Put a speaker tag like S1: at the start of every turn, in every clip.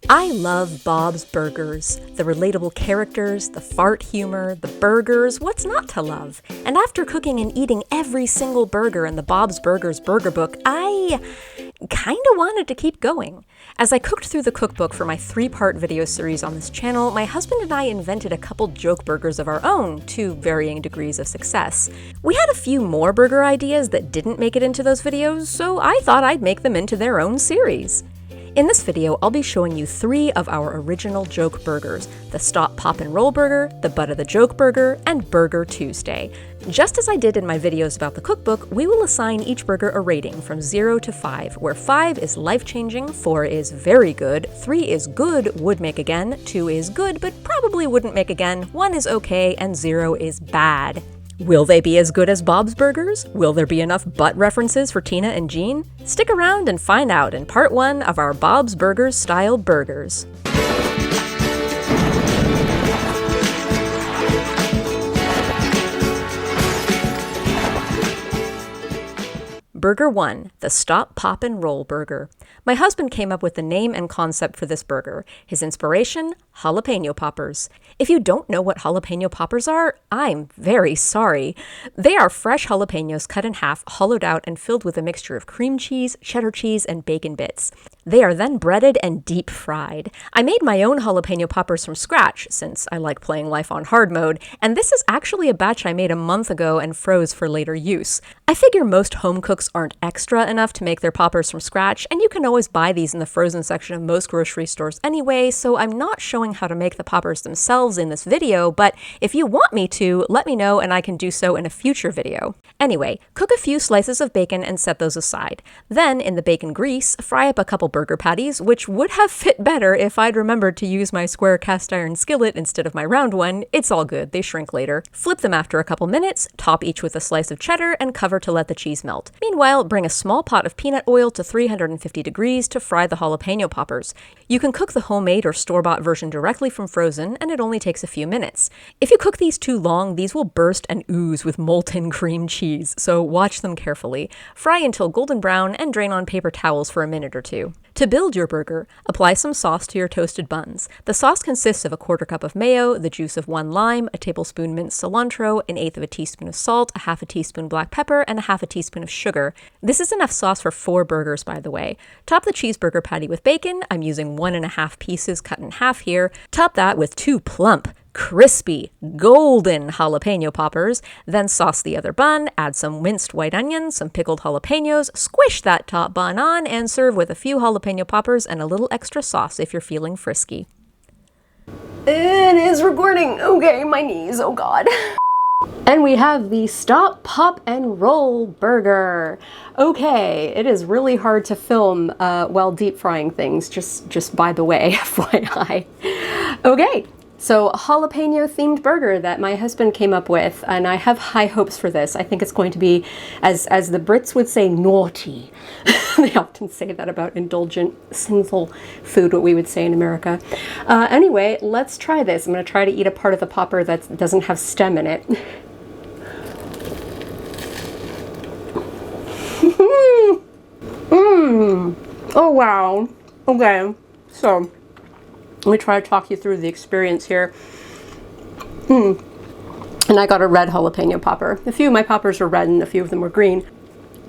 S1: I love Bob's Burgers. The relatable characters, the fart humor, the burgers, what's not to love? And after cooking and eating every single burger in the Bob's Burgers burger book, I kinda wanted to keep going. As I cooked through the cookbook for my 3-part video series on this channel, my husband and I invented a couple joke burgers of our own, to varying degrees of success. We had a few more burger ideas that didn't make it into those videos, so I thought I'd make them into their own series. In this video, I'll be showing you 3 of our original joke burgers: the Stop, Pop, and Roll burger, the Butt of the Joke burger, and Burger Tuesday. Just as I did in my videos about the cookbook, we will assign each burger a rating from 0 to 5, where 5 is life-changing, 4 is very good, 3 is good, would make again, 2 is good but probably wouldn't make again, 1 is okay, and 0 is bad. Will they be as good as Bob's Burgers? Will there be enough butt references for Tina and Jean? Stick around and find out in part 1 of our Bob's Burgers style burgers. Burger 1, the Stop, Pop, and Roll burger. My husband came up with the name and concept for this burger. His inspiration? Jalapeno poppers. If you don't know what jalapeno poppers are, I'm very sorry. They are fresh jalapenos cut in half, hollowed out, and filled with a mixture of cream cheese, cheddar cheese, and bacon bits. They are then breaded and deep fried. I made my own jalapeno poppers from scratch, since I like playing life on hard mode, and this is actually a batch I made a month ago and froze for later use. I figure most home cooks aren't extra enough to make their poppers from scratch, and you can always buy these in the frozen section of most grocery stores anyway, so I'm not showing how to make the poppers themselves in this video, but if you want me to, let me know and I can do so in a future video. Anyway, cook a few slices of bacon and set those aside. Then, in the bacon grease, fry up a couple burger patties, which would have fit better if I'd remembered to use my square cast iron skillet instead of my round one. It's all good, they shrink later. Flip them after a couple minutes, top each with a slice of cheddar, and cover to let the cheese melt. Meanwhile, bring a small pot of peanut oil to 350 degrees to fry the jalapeno poppers. You can cook the homemade or store-bought version directly from frozen, and it only takes a few minutes. If you cook these too long, these will burst and ooze with molten cream cheese, so watch them carefully. Fry until golden brown and drain on paper towels for a minute or 2. To build your burger, apply some sauce to your toasted buns. The sauce consists of a 1/4 cup of mayo, the juice of 1 lime, a tablespoon minced cilantro, 1/8 of a teaspoon of salt, a 1/2 teaspoon black pepper, and a 1/2 teaspoon of sugar. This is enough sauce for 4 burgers, by the way. Top the cheeseburger patty with bacon. I'm using 1 1/2 pieces cut in half here. Top that with 2 plump, crispy, golden jalapeno poppers, then sauce the other bun, add some minced white onions, some pickled jalapenos, squish that top bun on, and serve with a few jalapeno poppers and a little extra sauce if you're feeling frisky. It is recording! Okay, my knees, oh god. And we have the Stop, Pop, and Roll burger. Okay, it is really hard to film while deep frying things, just by the way, FYI. Okay. So, a jalapeno-themed burger that my husband came up with, and I have high hopes for this. I think it's going to be, as the Brits would say, naughty. They often say that about indulgent, sinful food, what we would say in America. Anyway, let's try this. I'm going to try to eat a part of the popper that doesn't have stem in it. Oh, wow. Okay, so let me try to talk you through the experience here. And I got a red jalapeno popper. A few of my poppers are red and a few of them were green.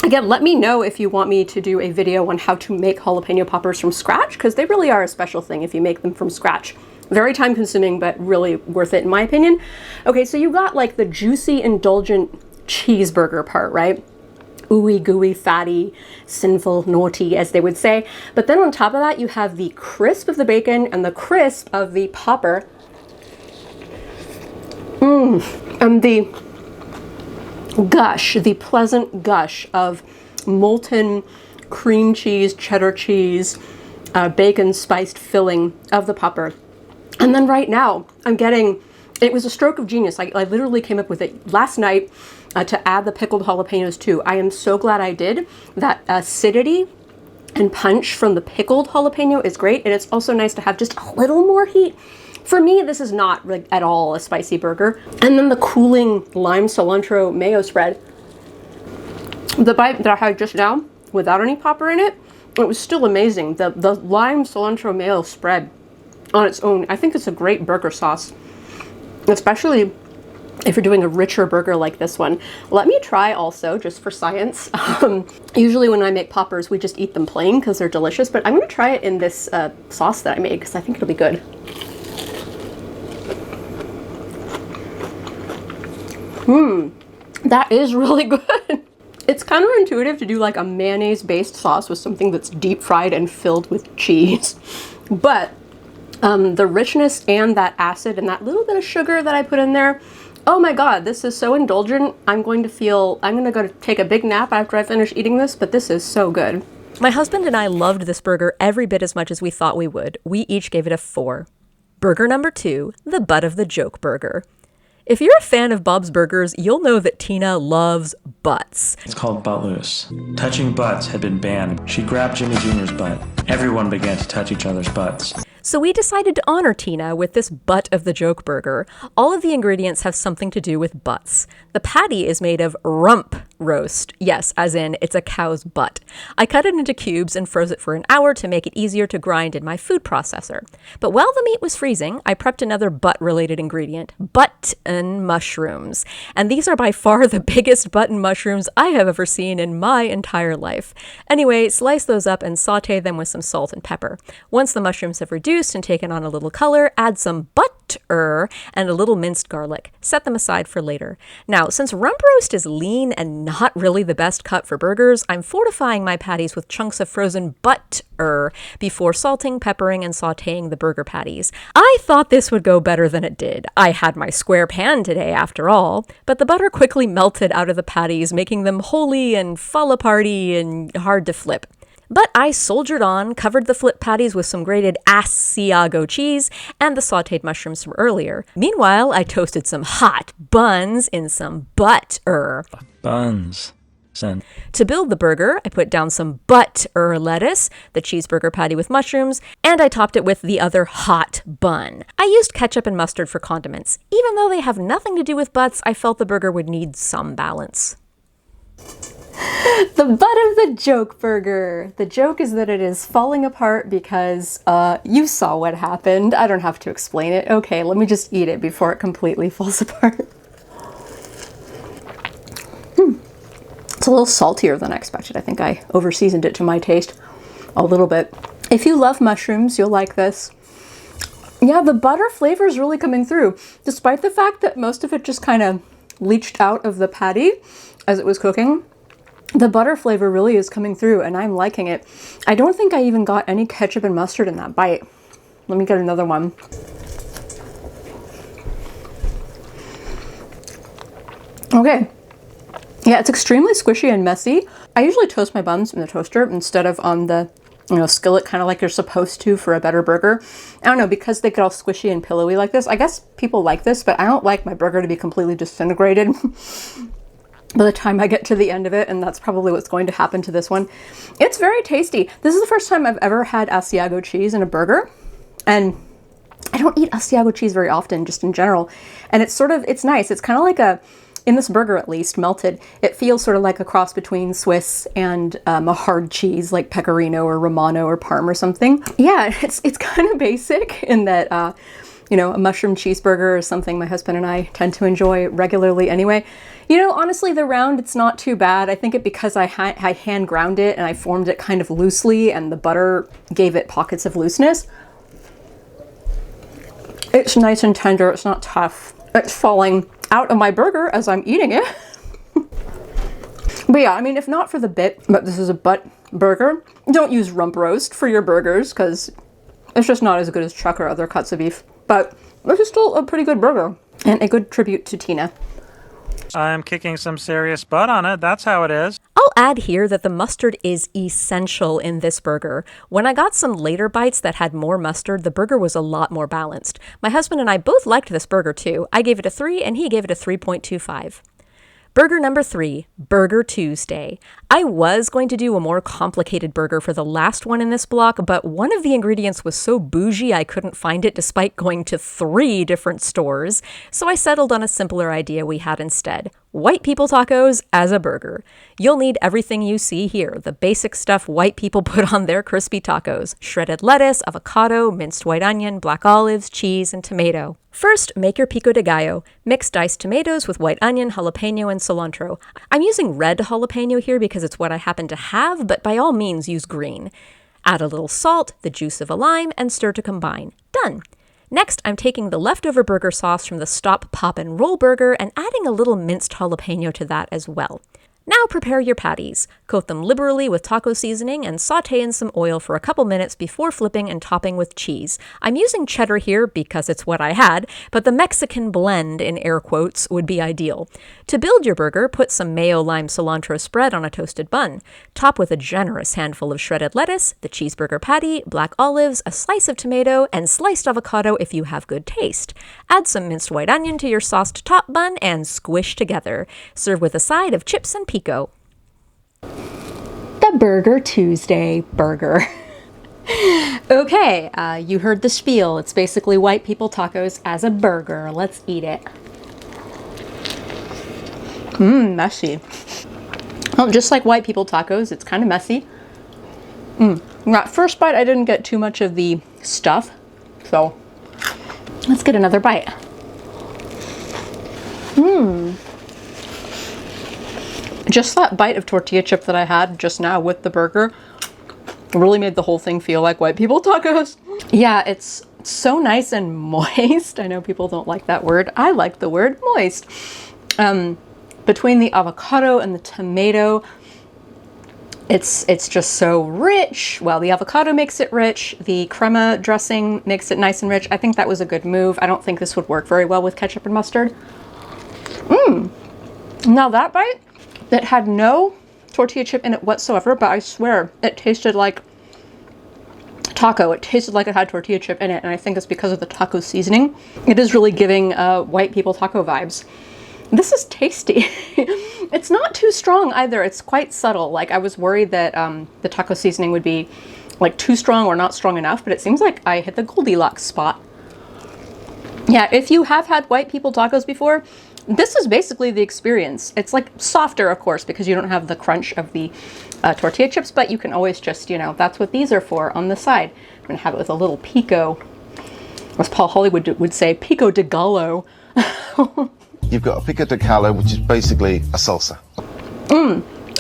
S1: Again, let me know if you want me to do a video on how to make jalapeno poppers from scratch, because they really are a special thing if you make them from scratch. Very time consuming, but really worth it in my opinion. Okay, so you got like the juicy, indulgent cheeseburger part, right? Ooey gooey, fatty, sinful, naughty, as they would say. But then on top of that, you have the crisp of the bacon and the crisp of the popper. And the gush, the pleasant gush of molten cream cheese, cheddar cheese, bacon spiced filling of the popper. And then right now, I'm getting, it was a stroke of genius. I literally came up with it last night. To add the pickled jalapenos too. I am so glad I did. That acidity and punch from the pickled jalapeno is great, and it's also nice to have just a little more heat. For me, this is not like at all a spicy burger. And then the cooling lime cilantro mayo spread. The bite that I had just now, without any popper in it,
S2: it was still amazing. The lime cilantro mayo spread on its own, I think it's a great burger sauce, especially if you're doing a richer burger like this one. Let me try also, just for science. Usually when I make poppers, we just eat them plain because they're delicious, but I'm going to try it in this sauce that I made because I think it'll be good. That is really good. It's counterintuitive to do like a mayonnaise-based sauce with something that's deep fried and filled with cheese, but the richness and that acid and that little bit of sugar that I put in there, oh my god, this is so indulgent. I'm going to go take a big nap after I finish eating this, but this is so good.
S1: My husband and I loved this burger every bit as much as we thought we would. We each gave it a 4. Burger number 2, the butt of the joke burger. If you're a fan of Bob's Burgers, you'll know that Tina loves butts.
S3: It's called butt loose. Touching butts had been banned. She grabbed Jimmy Jr.'s butt. Everyone began to touch each other's butts.
S1: So we decided to honor Tina with this butt of the joke burger. All of the ingredients have something to do with butts. The patty is made of rump roast. Yes, as in it's a cow's butt. I cut it into cubes and froze it for an hour to make it easier to grind in my food processor. But while the meat was freezing, I prepped another butt-related ingredient, button mushrooms. And these are by far the biggest button mushrooms I have ever seen in my entire life. Anyway, slice those up and saute them with some salt and pepper. Once the mushrooms have reduced and taken on a little color, add some butter and a little minced garlic. Set them aside for later. Now, since rump roast is lean and not really the best cut for burgers, I'm fortifying my patties with chunks of frozen butter before salting, peppering, and sauteing the burger patties. I thought this would go better than it did. I had my square pan today after all, but the butter quickly melted out of the patties, making them holy and fall aparty and hard to flip. But I soldiered on, covered the flip patties with some grated Asiago cheese and the sauteed mushrooms from earlier. Meanwhile, I toasted some hot buns in some butter.
S3: Buns.
S1: To build the burger, I put down some butter lettuce, the cheeseburger patty with mushrooms, and I topped it with the other hot bun. I used ketchup and mustard for condiments. Even though they have nothing to do with butts, I felt the burger would need some balance.
S2: The butt of the joke burger. The joke is that it is falling apart because you saw what happened. I don't have to explain it. Okay, let me just eat it before it completely falls apart. It's a little saltier than I expected. I think I over-seasoned it to my taste a little bit. If you love mushrooms, you'll like this. Yeah, the butter flavor is really coming through, despite the fact that most of it just kind of leached out of the patty as it was cooking. The butter flavor really is coming through and I'm liking it. I don't think I even got any ketchup and mustard in that bite. Let me get another one. Okay. Yeah, it's extremely squishy and messy. I usually toast my buns in the toaster instead of on the skillet, kind of like you're supposed to for a better burger. I don't know, because they get all squishy and pillowy like this. I guess people like this, but I don't like my burger to be completely disintegrated by the time I get to the end of it, and that's probably what's going to happen to this one. It's very tasty. This is the first time I've ever had Asiago cheese in a burger, and I don't eat Asiago cheese very often, just in general, and it's nice. It's kind of like in this burger at least, melted, it feels sort of like a cross between Swiss and a hard cheese like Pecorino or Romano or Parm or something. Yeah, it's kind of basic in that, a mushroom cheeseburger is something my husband and I tend to enjoy regularly anyway. Honestly, the round, it's not too bad. I think because I hand ground it and I formed it kind of loosely and the butter gave it pockets of looseness. It's nice and tender. It's not tough. It's falling out of my burger as I'm eating it. But yeah, I mean, if not for the bit, but this is a butt burger, don't use rump roast for your burgers because it's just not as good as chuck or other cuts of beef. But this is still a pretty good burger and a good tribute to Tina.
S4: I'm kicking some serious butt on it. That's how it is.
S1: I'll add here that the mustard is essential in this burger. When I got some later bites that had more mustard, the burger was a lot more balanced. My husband and I both liked this burger too. I gave it a 3 and he gave it a 3.25. Burger number 3, Burger Tuesday. I was going to do a more complicated burger for the last one in this block, but one of the ingredients was so bougie I couldn't find it despite going to 3 different stores, so I settled on a simpler idea we had instead. white people tacos as a burger. You'll need everything you see here, the basic stuff white people put on their crispy tacos: shredded lettuce, avocado, minced white onion, black olives, cheese, and tomato. First, make your pico de gallo. Mix diced tomatoes with white onion, jalapeno, and cilantro. I'm using red jalapeno here because it's what I happen to have, but by all means use green. Add a little salt, the juice of a lime, and stir to combine. Done! Next, I'm taking the leftover burger sauce from the Stop, Pop, and Roll burger and adding a little minced jalapeno to that as well. Now prepare your patties. Coat them liberally with taco seasoning and saute in some oil for a couple minutes before flipping and topping with cheese. I'm using cheddar here because it's what I had, but the Mexican blend, in air quotes, would be ideal. To build your burger, put some mayo lime cilantro spread on a toasted bun. Top with a generous handful of shredded lettuce, the cheeseburger patty, black olives, a slice of tomato, and sliced avocado if you have good taste. Add some minced white onion to your sauced top bun and squish together. Serve with a side of chips and pico.
S2: The Burger Tuesday burger. Okay, you heard the spiel. It's basically white people tacos as a burger. Let's eat it. Messy. Well, just like white people tacos, it's kind of messy. That first bite, I didn't get too much of the stuff, so let's get another bite. Just that bite of tortilla chip that I had just now with the burger really made the whole thing feel like white people tacos. Yeah, it's so nice and moist. I know people don't like that word. I like the word moist. Between the avocado and the tomato, it's just so rich. Well, the avocado makes it rich. The crema dressing makes it nice and rich. I think that was a good move. I don't think this would work very well with ketchup and mustard. Now that bite, that had no tortilla chip in it whatsoever, but I swear it tasted like taco. It tasted like it had tortilla chip in it, and I think it's because of the taco seasoning. It is really giving white people taco vibes. This is tasty. It's not too strong either. It's quite subtle. Like, I was worried that the taco seasoning would be like too strong or not strong enough, but it seems like I hit the Goldilocks spot. Yeah, if you have had white people tacos before, this is basically the experience. It's like softer, of course, because you don't have the crunch of the tortilla chips, but you can always just, you know, that's what these are for on the side. I'm gonna have it with a little pico, as Paul Hollywood would say, pico de gallo.
S5: You've got a pico de gallo, which is basically a salsa.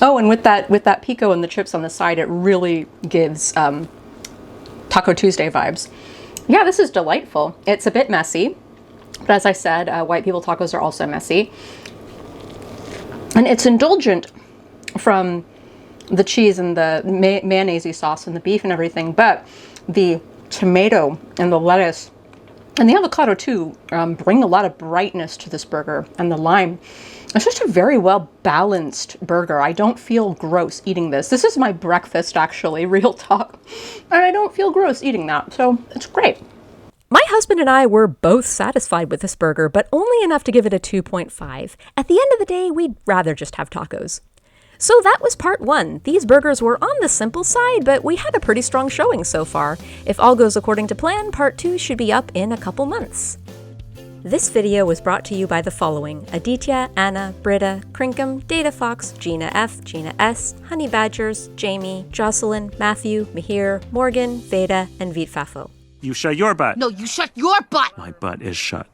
S2: Oh, and with that pico and the chips on the side, it really gives Taco Tuesday vibes. Yeah, this is delightful. It's a bit messy. But as I said, white people tacos are also messy. And it's indulgent from the cheese and the mayonnaise sauce and the beef and everything, but the tomato and the lettuce and the avocado too bring a lot of brightness to this burger, and the lime. It's just a very well balanced burger. I don't feel gross eating this. This is my breakfast, actually, real talk. And I don't feel gross eating that, so it's great.
S1: My husband and I were both satisfied with this burger, but only enough to give it a 2.5. At the end of the day, we'd rather just have tacos. So that was part 1. These burgers were on the simple side, but we had a pretty strong showing so far. If all goes according to plan, part 2 should be up in a couple months. This video was brought to you by the following: Aditya, Anna, Britta, Crinkum, Data Fox, Gina F, Gina S, Honey Badgers, Jamie, Jocelyn, Matthew, Mihir, Morgan, Veda, and Veet Fafo.
S4: You shut your butt.
S6: No, you shut your butt!
S3: My butt is shut.